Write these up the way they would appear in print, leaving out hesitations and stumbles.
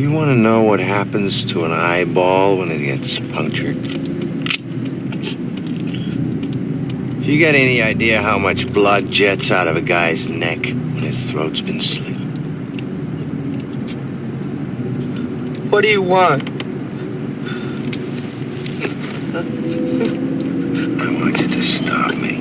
You want to know what happens to an eyeball when it gets punctured? If you got any idea how much blood jets out of a guy's neck when his throat's been slit? What do you want? I want you to stop me.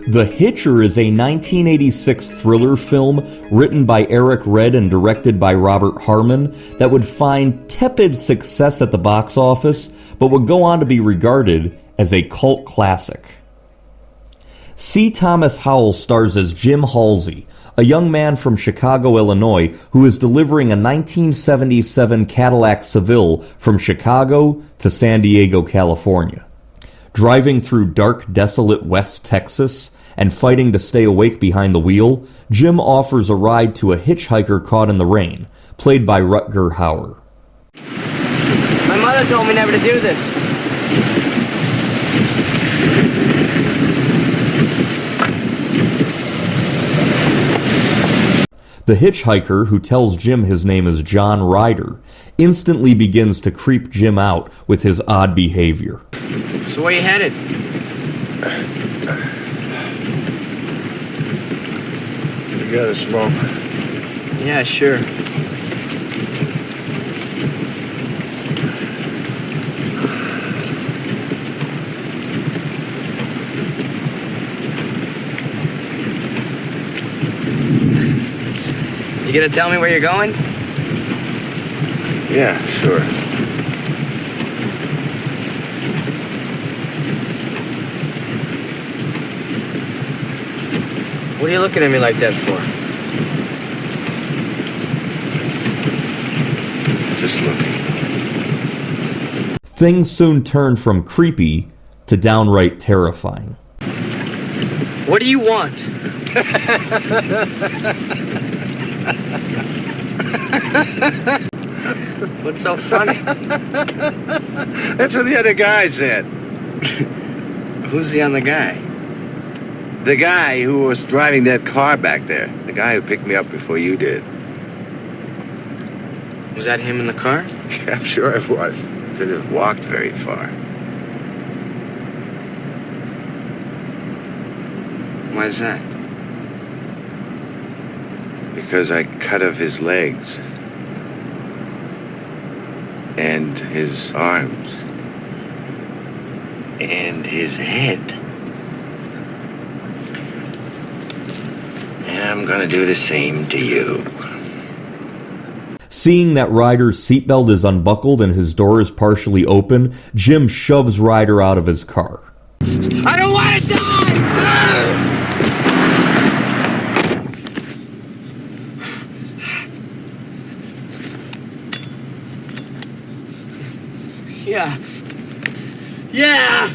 The Hitcher is a 1986 thriller film written by Eric Red and directed by Robert Harmon that would find tepid success at the box office, but would go on to be regarded as a cult classic. C. Thomas Howell stars as Jim Halsey, a young man from Chicago, Illinois, who is delivering a 1977 Cadillac Seville from Chicago to San Diego, California. Driving through dark, desolate West Texas and fighting to stay awake behind the wheel, Jim offers a ride to a hitchhiker caught in the rain, played by Rutger Hauer. My mother told me never to do this. The hitchhiker, who tells Jim his name is John Ryder, instantly begins to creep Jim out with his odd behavior. So where you headed? You got a smoke? Yeah, sure. You gonna tell me where you're going? Yeah, sure. What are you looking at me like that for? Just looking. Things soon turn from creepy to downright terrifying. What do you want? What's so funny? That's what the other guy said. Who's the other guy? The guy who was driving that car back there. The guy who picked me up before you did. Was that him in the car? Yeah, I'm sure it was. Couldn't have walked very far. Why is that? Because I cut off his legs. And his arms. And his head. And I'm gonna do the same to you. Seeing that Ryder's seatbelt is unbuckled and his door is partially open, Jim shoves Ryder out of his car. I don't want to die! Yeah. Yeah!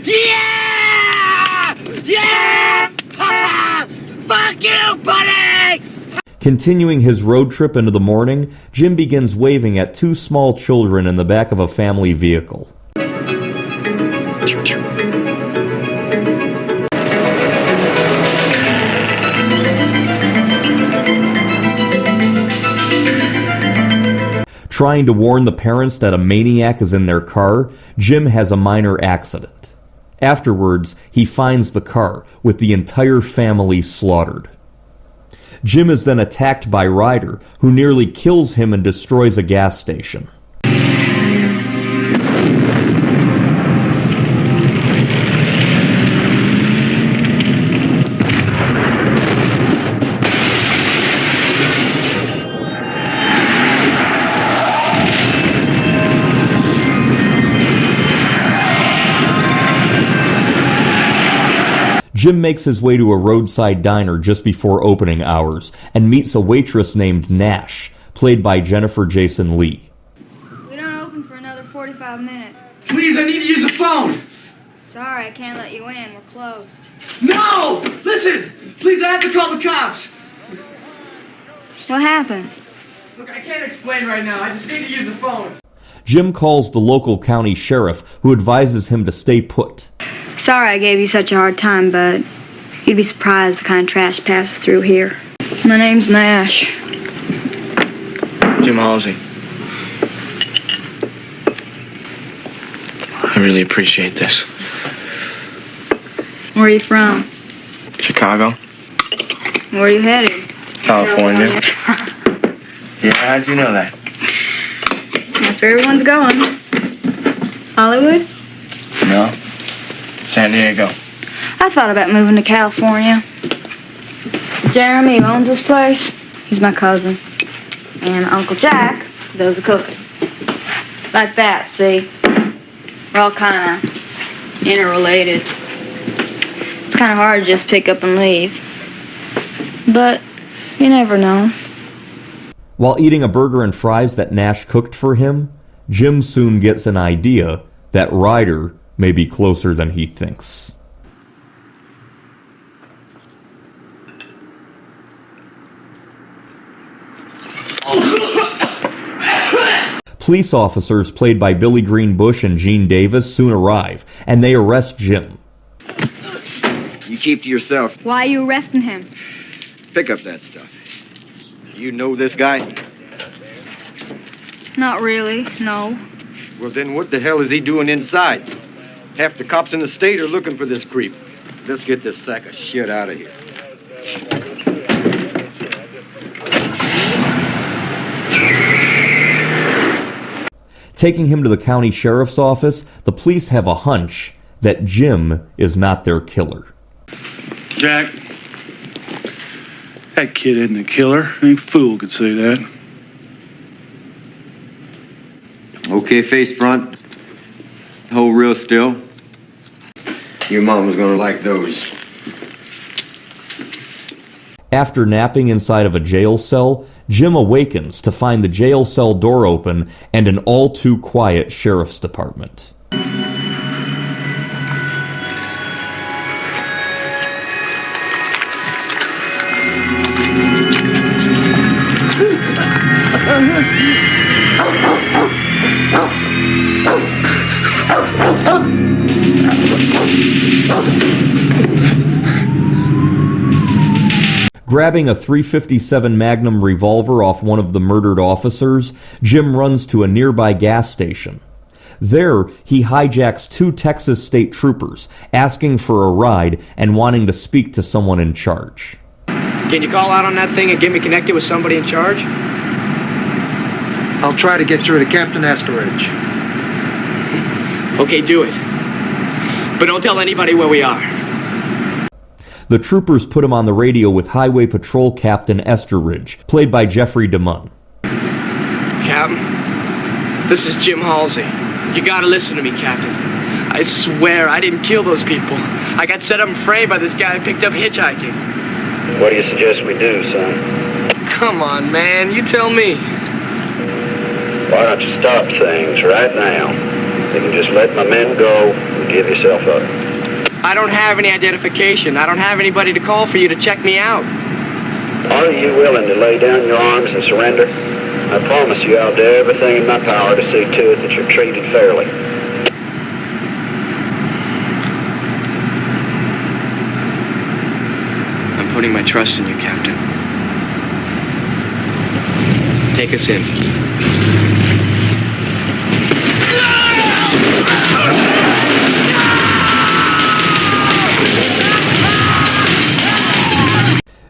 Yeah! Yeah! Fuck you, buddy! Continuing his road trip into the morning, Jim begins waving at two small children in the back of a family vehicle. Trying to warn the parents that a maniac is in their car, Jim has a minor accident. Afterwards, he finds the car with the entire family slaughtered. Jim is then attacked by Ryder, who nearly kills him and destroys a gas station. Jim makes his way to a roadside diner just before opening hours and meets a waitress named Nash, played by Jennifer Jason Leigh. We don't open for another 45 minutes. Please, I need to use a phone. Sorry, I can't let you in. We're closed. No! Listen! Please, I have to call the cops. What happened? Look, I can't explain right now. I just need to use a phone. Jim calls the local county sheriff, who advises him to stay put. Sorry I gave you such a hard time, bud. You'd be surprised the kind of trash passes through here. My name's Nash. Jim Halsey. I really appreciate this. Where are you from? Chicago. Where are you headed? California. Yeah, how'd you know that? That's where everyone's going. Hollywood? No. San Diego. I thought about moving to California. Jeremy owns this place. He's my cousin. And Uncle Jack does the cooking. Like that, see? We're all kind of interrelated. It's kind of hard to just pick up and leave. But you never know. While eating a burger and fries that Nash cooked for him, Jim soon gets an idea that Ryder may be closer than he thinks. Police officers played by Billy Green Bush and Gene Davis soon arrive, and they arrest Jim. You keep to yourself. Why are you arresting him? Pick up that stuff. You know this guy? Not really, no. Well, then what the hell is he doing inside? Half the cops in the state are looking for this creep. Let's get this sack of shit out of here. Taking him to the county sheriff's office, the police have a hunch that Jim is not their killer. Jack, that kid isn't a killer. Any fool could say that. Okay, face front. Hold real still. Your mom was gonna like those. After napping inside of a jail cell, Jim awakens to find the jail cell door open and an all-too-quiet sheriff's department. Grabbing a .357 Magnum revolver off one of the murdered officers, Jim runs to a nearby gas station. There, he hijacks 2 Texas state troopers, asking for a ride and wanting to speak to someone in charge. Can you call out on that thing and get me connected with somebody in charge? I'll try to get through to Captain Esteridge. Okay, do it. But don't tell anybody where we are. The troopers put him on the radio with Highway Patrol Captain Esteridge, played by Jeffrey DeMunn. Captain, this is Jim Halsey. You gotta listen to me, Captain. I swear I didn't kill those people. I got set up and framed by this guy who picked up hitchhiking. What do you suggest we do, son? Come on, man, you tell me. Why don't you stop things right now? You can just let my men go and give yourself up. I don't have any identification. I don't have anybody to call for you to check me out. Are you willing to lay down your arms and surrender? I promise you I'll do everything in my power to see to it that you're treated fairly. I'm putting my trust in you, Captain. Take us in.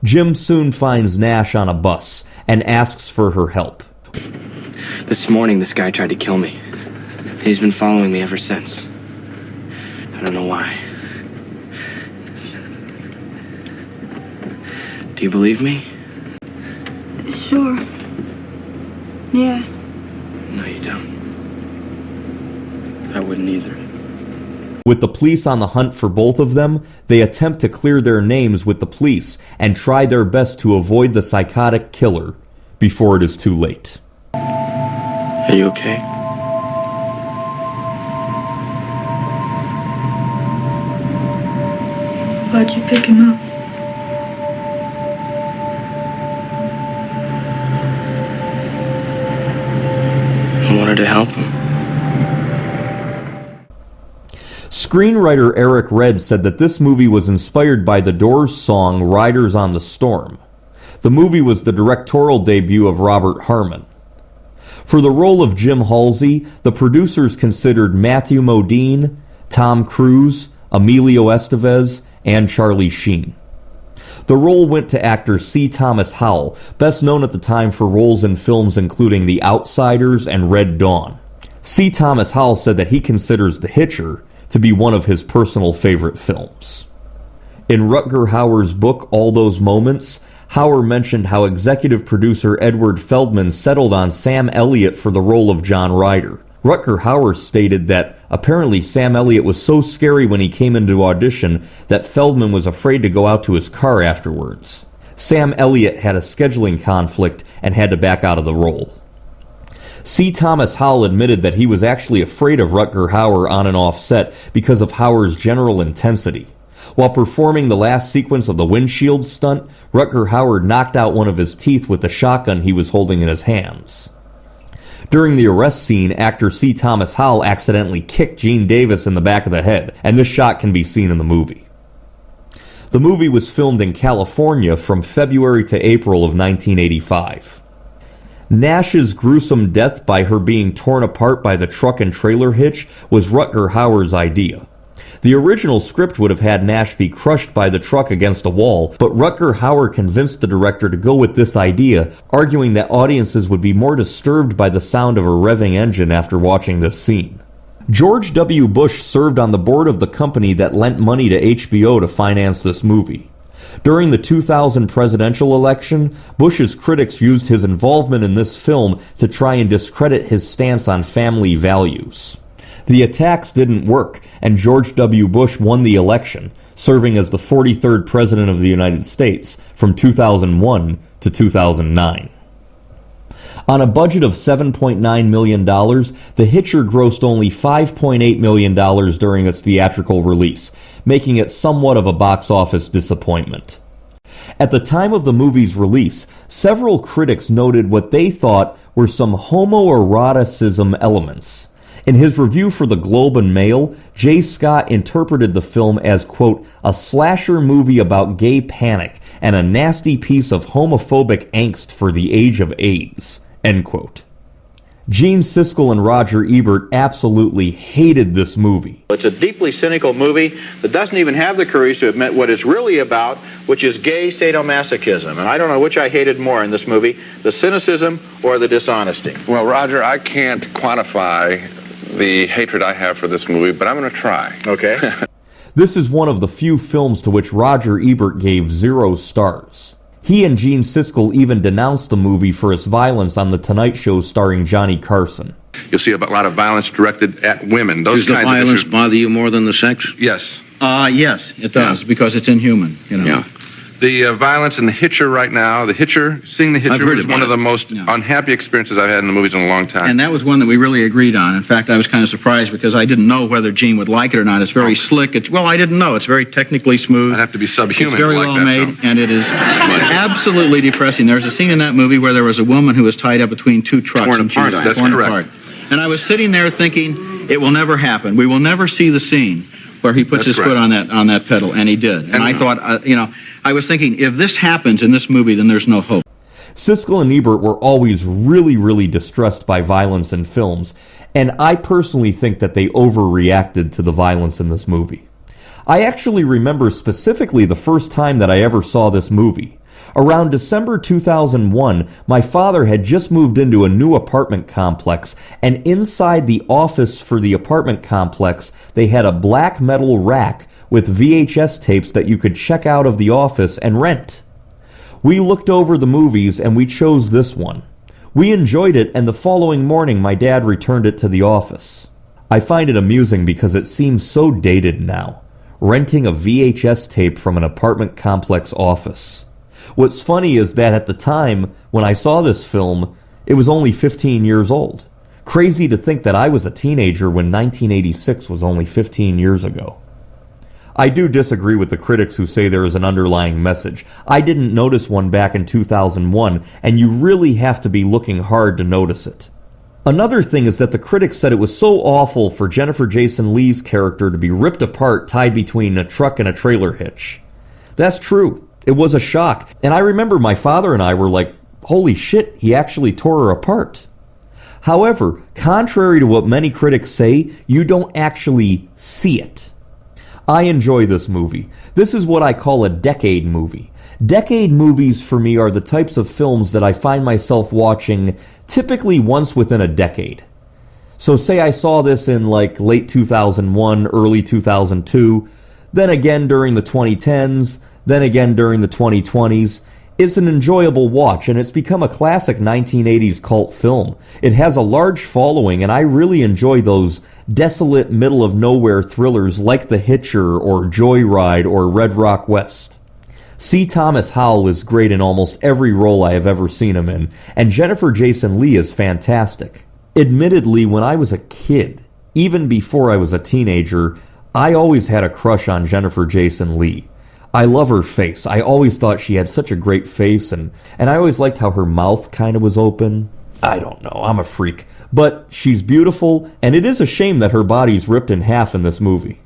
Jim soon finds Nash on a bus and asks for her help. This morning, this guy tried to kill me. He's been following me ever since. I don't know why. Do you believe me? Sure. Yeah. No, you don't. I wouldn't either. With the police on the hunt for both of them, they attempt to clear their names with the police and try their best to avoid the psychotic killer before it is too late. Are you okay? Why'd you pick him up? I wanted to help him. Screenwriter Eric Red said that this movie was inspired by the Doors' song Riders on the Storm. The movie was the directorial debut of Robert Harmon. For the role of Jim Halsey, the producers considered Matthew Modine, Tom Cruise, Emilio Estevez, and Charlie Sheen. The role went to actor C. Thomas Howell, best known at the time for roles in films including The Outsiders and Red Dawn. C. Thomas Howell said that he considers The Hitcher to be one of his personal favorite films. In Rutger Hauer's book, All Those Moments, Hauer mentioned how executive producer Edward Feldman settled on Sam Elliott for the role of John Ryder. Rutger Hauer stated that apparently Sam Elliott was so scary when he came into audition that Feldman was afraid to go out to his car afterwards. Sam Elliott had a scheduling conflict and had to back out of the role. C. Thomas Howell admitted that he was actually afraid of Rutger Hauer on and off set because of Hauer's general intensity. While performing the last sequence of the windshield stunt, Rutger Hauer knocked out one of his teeth with the shotgun he was holding in his hands. During the arrest scene, actor C. Thomas Howell accidentally kicked Gene Davis in the back of the head, and this shot can be seen in the movie. The movie was filmed in California from February to April of 1985. Nash's gruesome death by her being torn apart by the truck and trailer hitch was Rutger Hauer's idea. The original script would have had Nash be crushed by the truck against a wall, but Rutger Hauer convinced the director to go with this idea, arguing that audiences would be more disturbed by the sound of a revving engine after watching this scene. George W. Bush served on the board of the company that lent money to HBO to finance this movie. During the 2000 presidential election, Bush's critics used his involvement in this film to try and discredit his stance on family values. The attacks didn't work, and George W. Bush won the election, serving as the 43rd President of the United States from 2001 to 2009. On a budget of $7.9 million, The Hitcher grossed only $5.8 million during its theatrical release, making it somewhat of a box office disappointment. At the time of the movie's release, several critics noted what they thought were some homoeroticism elements. In his review for the Globe and Mail, J. Scott interpreted the film as, quote, a slasher movie about gay panic and a nasty piece of homophobic angst for the age of AIDS, end quote. Gene Siskel and Roger Ebert absolutely hated this movie. It's a deeply cynical movie that doesn't even have the courage to admit what it's really about, which is gay sadomasochism. And I don't know which I hated more in this movie, the cynicism or the dishonesty. Well, Roger, I can't quantify the hatred I have for this movie, but I'm going to try. Okay. This is one of the few films to which Roger Ebert gave 0 stars. He and Gene Siskel even denounced the movie for its violence on The Tonight Show starring Johnny Carson. You'll see a lot of violence directed at women. Does the violence bother you more than the sex? Yes. Yes, it does, because it's inhuman, you know. Yeah. The violence in The Hitcher right now, seeing The Hitcher is one of the most unhappy experiences I've had in the movies in a long time. And that was one that we really agreed on. In fact, I was kind of surprised because I didn't know whether Gene would like it or not. It's very slick. I didn't know. It's very technically smooth. I'd have to be subhuman It's very to like well that made, film. and it is absolutely depressing. There's a scene in that movie where there was a woman who was tied up between 2 trucks. Torn apart, that's correct. And I was sitting there thinking, it will never happen. We will never see the scene where he puts his foot on that pedal, and he did. And I thought, I was thinking, if this happens in this movie, then there's no hope. Siskel and Ebert were always really, really distressed by violence in films, and I personally think that they overreacted to the violence in this movie. I actually remember specifically the first time that I ever saw this movie. Around December 2001, my father had just moved into a new apartment complex, and inside the office for the apartment complex, they had a black metal rack with VHS tapes that you could check out of the office and rent. We looked over the movies and we chose this one. We enjoyed it, and the following morning my dad returned it to the office. I find it amusing because it seems so dated now, renting a VHS tape from an apartment complex office. What's funny is that at the time, when I saw this film, it was only 15 years old. Crazy to think that I was a teenager when 1986 was only 15 years ago. I do disagree with the critics who say there is an underlying message. I didn't notice one back in 2001, and you really have to be looking hard to notice it. Another thing is that the critics said it was so awful for Jennifer Jason Leigh's character to be ripped apart tied between a truck and a trailer hitch. That's true. It was a shock. And I remember my father and I were like, holy shit, he actually tore her apart. However, contrary to what many critics say, you don't actually see it. I enjoy this movie. This is what I call a decade movie. Decade movies for me are the types of films that I find myself watching typically once within a decade. So say I saw this in like late 2001, early 2002, then again during the 2010s, then again during the 2020s. It's an enjoyable watch, and it's become a classic 1980s cult film. It has a large following, and I really enjoy those desolate, middle-of-nowhere thrillers like The Hitcher or Joyride or Red Rock West. C. Thomas Howell is great in almost every role I have ever seen him in, and Jennifer Jason Leigh is fantastic. Admittedly, when I was a kid, even before I was a teenager, I always had a crush on Jennifer Jason Leigh. I love her face. I always thought she had such a great face, and I always liked how her mouth kind of was open. I don't know, I'm a freak. But she's beautiful, and it is a shame that her body's ripped in half in this movie.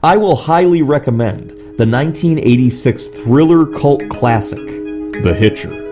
I will highly recommend the 1986 thriller cult classic, The Hitcher.